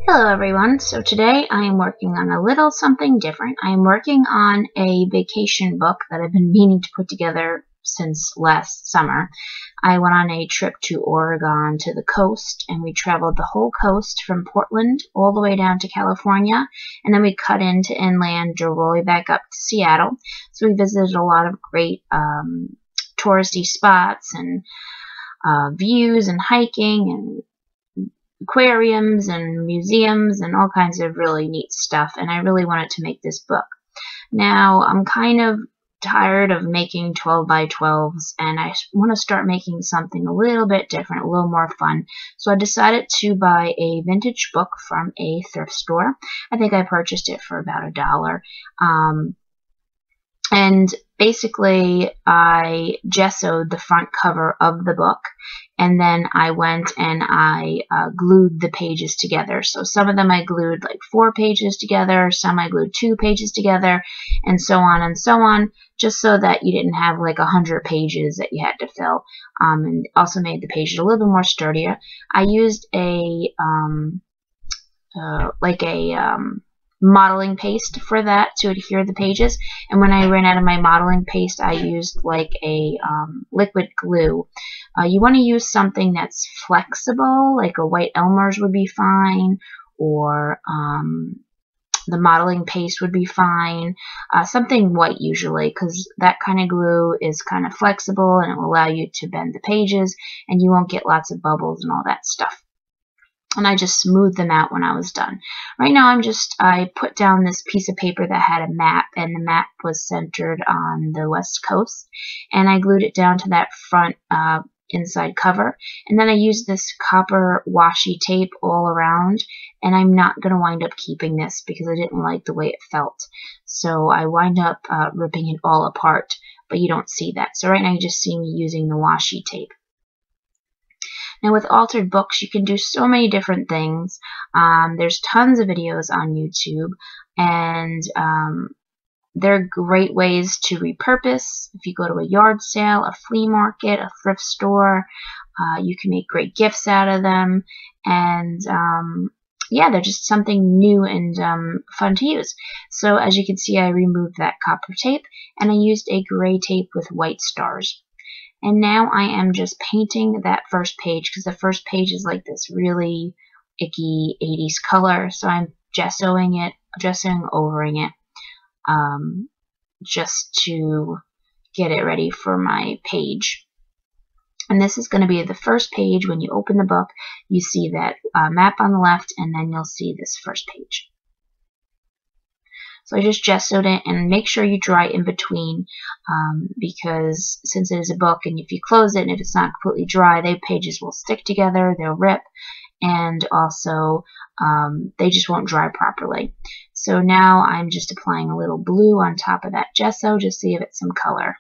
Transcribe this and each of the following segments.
Hello everyone, so today I am working on a little something different. I am working on a vacation book that I've been meaning to put together since last summer. I went on a trip to Oregon to the coast, and we traveled the whole coast from Portland all the way down to California, and then we cut into inland, drove all the way back up to Seattle. So we visited a lot of great touristy spots and views and hiking and aquariums and museums and all kinds of really neat stuff, and I really wanted to make this book. Now I'm kind of tired of making 12 by 12s, and I want to start making something a little bit different, a little more fun. So I decided to buy a vintage book from a thrift store. I think I purchased it for about $1. And basically I gessoed the front cover of the book, and then I went and I glued the pages together. So some of them I glued like 4 pages together, some I glued 2 pages together, and so on, just so that you didn't have like 100 pages that you had to fill. And also made the pages a little bit more sturdier. I used a modeling paste for that to adhere the pages, and when I ran out of my modeling paste I used like a liquid glue. You want to use something that's flexible, like a white Elmer's would be fine, or the modeling paste would be fine, something white usually, because that kind of glue is kind of flexible and it will allow you to bend the pages and you won't get lots of bubbles and all that stuff. And I just smoothed them out when I was done. Right now I put down this piece of paper that had a map, and the map was centered on the west coast, and I glued it down to that front inside cover, and then I used this copper washi tape all around, and I'm not going to wind up keeping this because I didn't like the way it felt. So I wind up ripping it all apart, but you don't see that. So right now you just see me using the washi tape. Now with altered books, you can do so many different things. There's tons of videos on YouTube, and they're great ways to repurpose. If you go to a yard sale, a flea market, a thrift store, you can make great gifts out of them. And yeah, they're just something new and fun to use. So as you can see, I removed that copper tape, and I used a gray tape with white stars. And now I am just painting that first page, because the first page is like this really icky 80s color. So I'm gessoing overing it, just to get it ready for my page. And this is going to be the first page. When you open the book, you see that map on the left, and then you'll see this first page. So I just gessoed it, and make sure you dry in between, because since it is a book, and if you close it and if it's not completely dry, the pages will stick together, they'll rip, and also they just won't dry properly. So now I'm just applying a little blue on top of that gesso just to give it some color.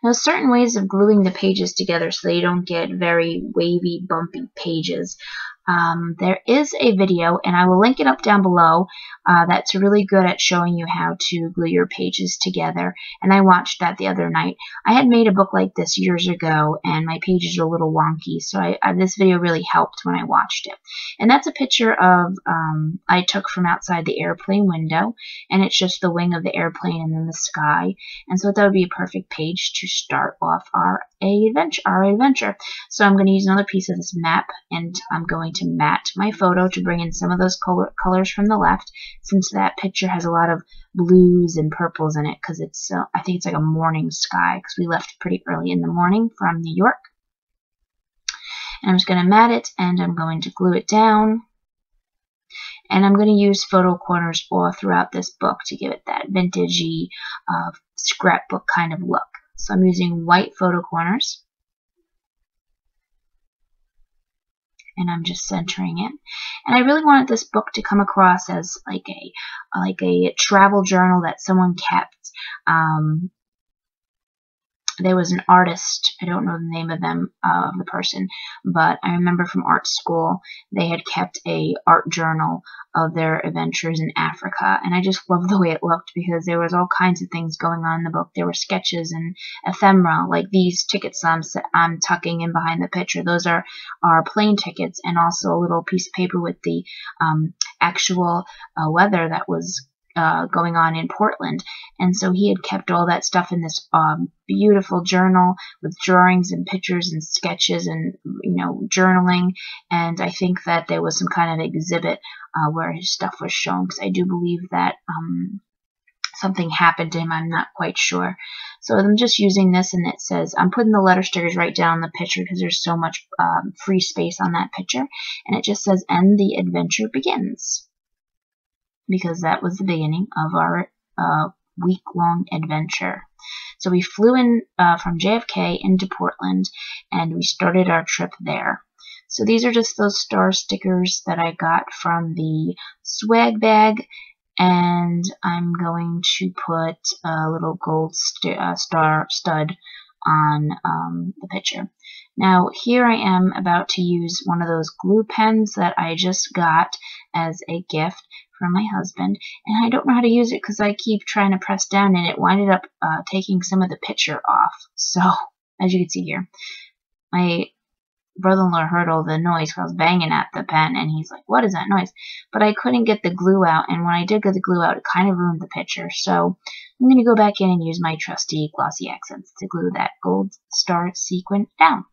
Now, certain ways of gluing the pages together so they don't get very wavy, bumpy pages. There is a video, and I will link it up down below, that's really good at showing you how to glue your pages together, and I watched that the other night. I had made a book like this years ago, and my pages are a little wonky, so this video really helped when I watched it. And that's a picture of I took from outside the airplane window, and it's just the wing of the airplane and then the sky, and so that would be a perfect page to start off our adventure. So I'm going to use another piece of this map, and I'm going to matte my photo to bring in some of those colors from the left, since that picture has a lot of blues and purples in it, because it's I think it's like a morning sky, because we left pretty early in the morning from New York. And I'm just going to matte it, and I'm going to glue it down, and I'm going to use photo corners all throughout this book to give it that vintagey scrapbook kind of look. So I'm using white photo corners, and I'm just centering it. And I really wanted this book to come across as like a travel journal that someone kept. there was an artist, I don't know the name of the person, but I remember from art school they had kept a art journal of their adventures in Africa, and I just loved the way it looked because there was all kinds of things going on in the book. There were sketches and ephemera, like these tickets I'm tucking in behind the picture. Those are plane tickets, and also a little piece of paper with the actual weather that was going on in Portland. And so he had kept all that stuff in this beautiful journal with drawings and pictures and sketches and, you know, journaling. And I think that there was some kind of exhibit where his stuff was shown, because I do believe that something happened to him. I'm not quite sure. So I'm just using this, and it says, I'm putting the letter stickers right down on the picture because there's so much free space on that picture. And it just says, and the adventure begins, because that was the beginning of our week-long adventure. So we flew in from JFK into Portland, and we started our trip there. So these are just those star stickers that I got from the swag bag, and I'm going to put a little gold star stud on the picture. Now here I am about to use one of those glue pens that I just got as a gift from my husband, and I don't know how to use it because I keep trying to press down, and it winded up taking some of the picture off. So as you can see here, my brother-in-law heard all the noise because I was banging at the pen, and he's like, what is that noise? But I couldn't get the glue out, and when I did get the glue out, it kind of ruined the picture. So I'm going to go back in and use my trusty glossy accents to glue that gold star sequin down.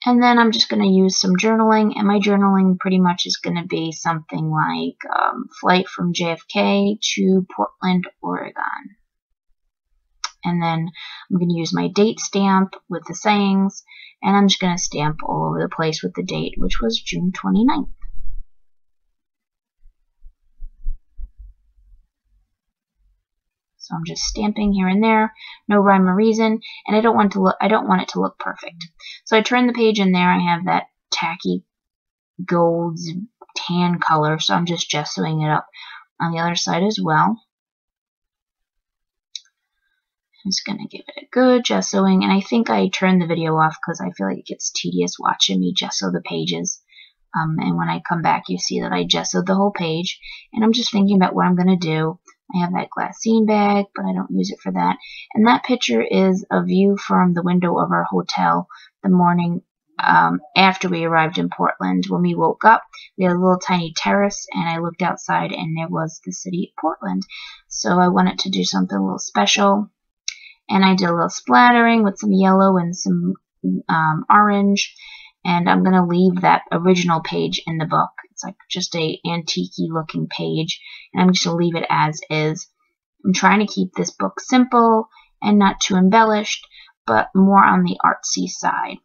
And then I'm just going to use some journaling, and my journaling pretty much is going to be something like flight from JFK to Portland, Oregon. And then I'm going to use my date stamp with the sayings, and I'm just going to stamp all over the place with the date, which was June 29th. So I'm just stamping here and there, no rhyme or reason, and I don't want it to look perfect. So I turn the page, and there I have that tacky gold tan color, so I'm just gessoing it up on the other side as well. I'm just going to give it a good gessoing, and I think I turned the video off because I feel like it gets tedious watching me gesso the pages. And when I come back, you see that I gessoed the whole page, and I'm just thinking about what I'm going to do. I have that glassine bag, but I don't use it for that. And that picture is a view from the window of our hotel the morning after we arrived in Portland. When we woke up, we had a little tiny terrace, and I looked outside, and there was the city of Portland. So I wanted to do something a little special, and I did a little splattering with some yellow and some orange. And I'm going to leave that original page in the book. It's like just a antique-y looking page, and I'm just going to leave it as is. I'm trying to keep this book simple and not too embellished, but more on the artsy side.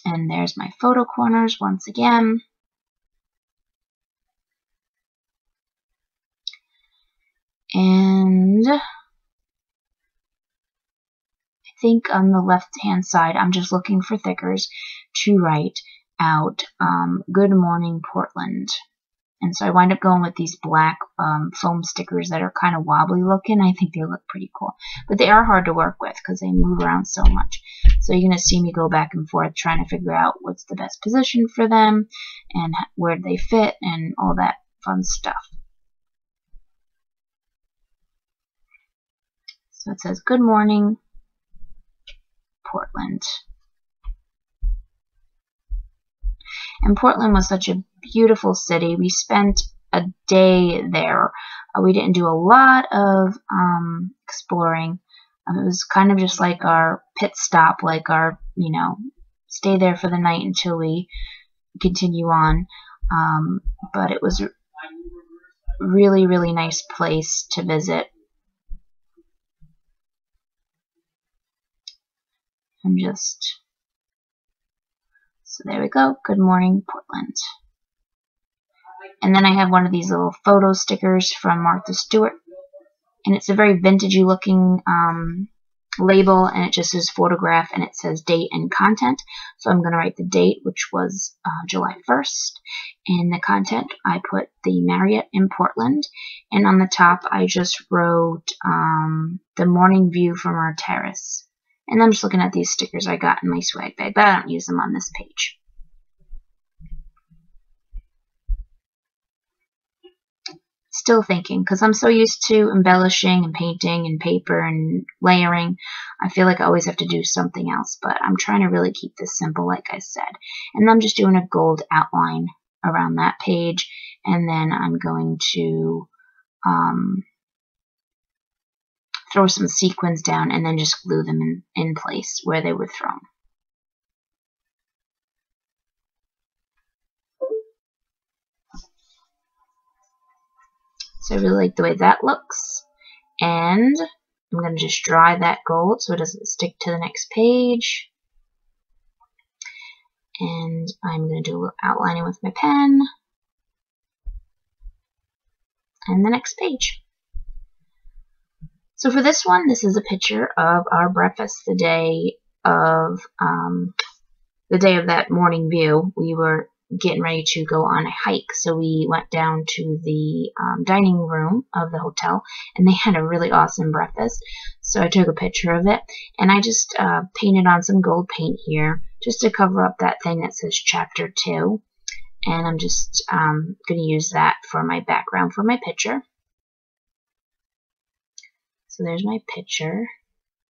And there's my photo corners once again. And I think on the left-hand side, I'm just looking for thickers to write out Good Morning Portland. And so I wind up going with these black foam stickers that are kind of wobbly looking. I think they look pretty cool. But they are hard to work with because they move around so much. So you're going to see me go back and forth trying to figure out what's the best position for them and where they fit and all that fun stuff. So it says, Good Morning Portland. And Portland was such a beautiful city. We spent a day there. We didn't do a lot of exploring. It was kind of just like our pit stop, like our, stay there for the night until we continue on. But it was a really, really nice place to visit. So there we go. Good Morning Portland. And then I have one of these little photo stickers from Martha Stewart. And it's a very vintagey looking label, and it just says photograph, and it says date and content. So I'm going to write the date, which was July 1st. In the content, I put the Marriott in Portland, and on the top I just wrote the morning view from our terrace. And I'm just looking at these stickers I got in my swag bag, but I don't use them on this page. Still thinking, because I'm so used to embellishing and painting and paper and layering, I feel like I always have to do something else, but I'm trying to really keep this simple, like I said. And I'm just doing a gold outline around that page, and then I'm going to throw some sequins down and then just glue them in place where they were thrown. So I really like the way that looks, and I'm going to just dry that gold so it doesn't stick to the next page. And I'm going to do a little outlining with my pen, and the next page. So for this one, this is a picture of our breakfast the day of that morning view. We were getting ready to go on a hike, so we went down to the dining room of the hotel, and they had a really awesome breakfast. So I took a picture of it, and I just painted on some gold paint here just to cover up that thing that says Chapter 2, and I'm just going to use that for my background for my picture. So there's my picture,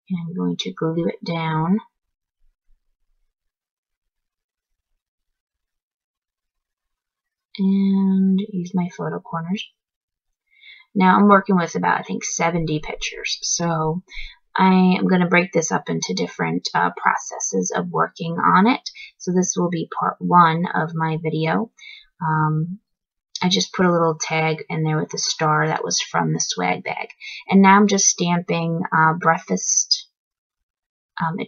and I'm going to glue it down. And use my photo corners. Now I'm working with about, I think, 70 pictures. So I am going to break this up into different processes of working on it. So this will be part 1 of my video. I just put a little tag in there with a star that was from the swag bag. And now I'm just stamping breakfast.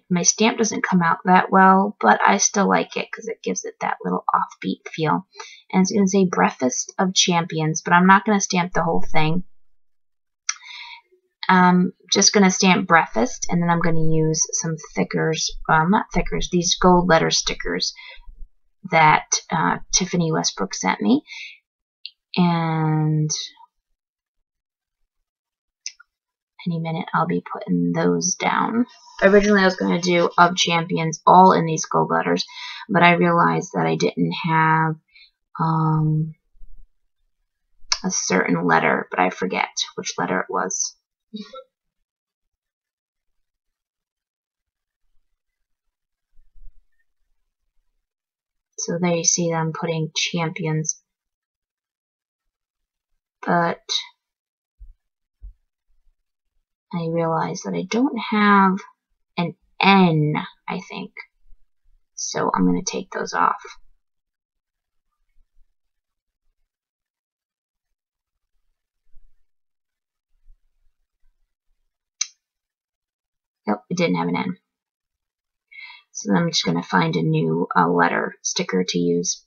My stamp doesn't come out that well, but I still like it because it gives it that little offbeat feel. And it's going to say Breakfast of Champions, but I'm not going to stamp the whole thing. Just going to stamp breakfast, and then I'm going to use some thickers, not thickers, these gold letter stickers that Tiffany Westbrook sent me. And any minute I'll be putting those down. Originally I was going to do of champions all in these gold letters, but I realized that I didn't have a certain letter, but I forget which letter it was. So there you see that I'm putting champions, but I realized that I don't have an N, I think. So I'm going to take those off. Nope, it didn't have an N. So then I'm just going to find a new letter sticker to use.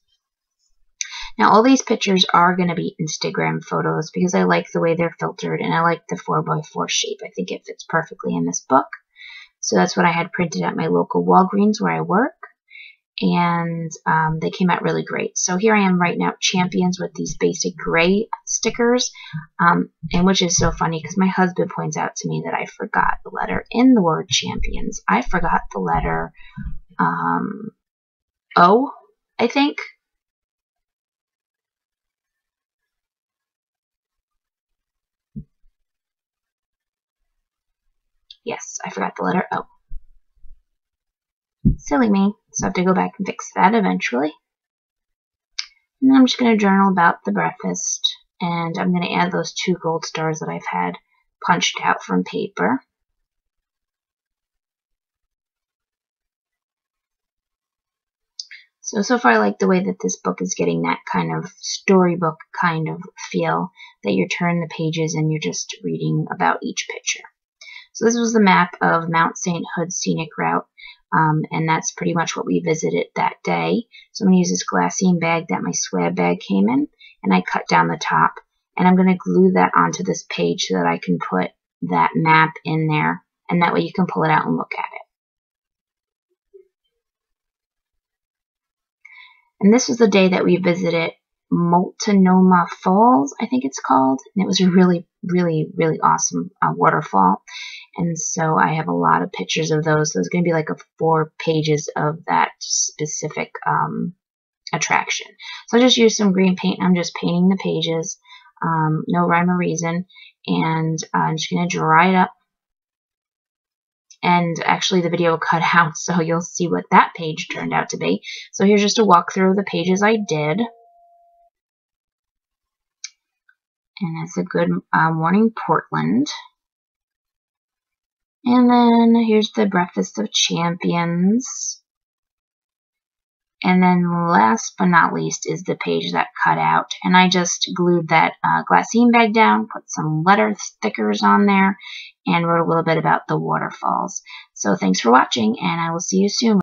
Now all these pictures are going to be Instagram photos because I like the way they're filtered, and I like the 4x4 shape. I think it fits perfectly in this book. So that's what I had printed at my local Walgreens where I work, and they came out really great. So here I am writing out champions with these basic gray stickers, and which is so funny because my husband points out to me that I forgot the letter in the word champions. I forgot the letter O, I think. Yes, I forgot the letter O. Silly me. So I have to go back and fix that eventually. And then I'm just going to journal about the breakfast. And I'm going to add those 2 gold stars that I've had punched out from paper. So far I like the way that this book is getting that kind of storybook kind of feel, that you're turning the pages and you're just reading about each picture. So this was the map of Mount St. Hood Scenic Route, and that's pretty much what we visited that day. So I'm going to use this glassine bag that my swag bag came in, and I cut down the top, and I'm going to glue that onto this page so that I can put that map in there, and that way you can pull it out and look at it. And this was the day that we visited Multnomah Falls, I think it's called, and it was a really, really, really awesome waterfall. And so I have a lot of pictures of those. So it's going to be like 4 pages of that specific attraction. So I just used some green paint. I'm just painting the pages, no rhyme or reason, and I'm just going to dry it up. And actually the video cut out, so you'll see what that page turned out to be. So here's just a walkthrough of the pages I did. And it's a good morning, Portland. And then here's the Breakfast of Champions. And then last but not least is the page that cut out. And I just glued that glassine bag down, put some letter stickers on there, and wrote a little bit about the waterfalls. So thanks for watching, and I will see you soon.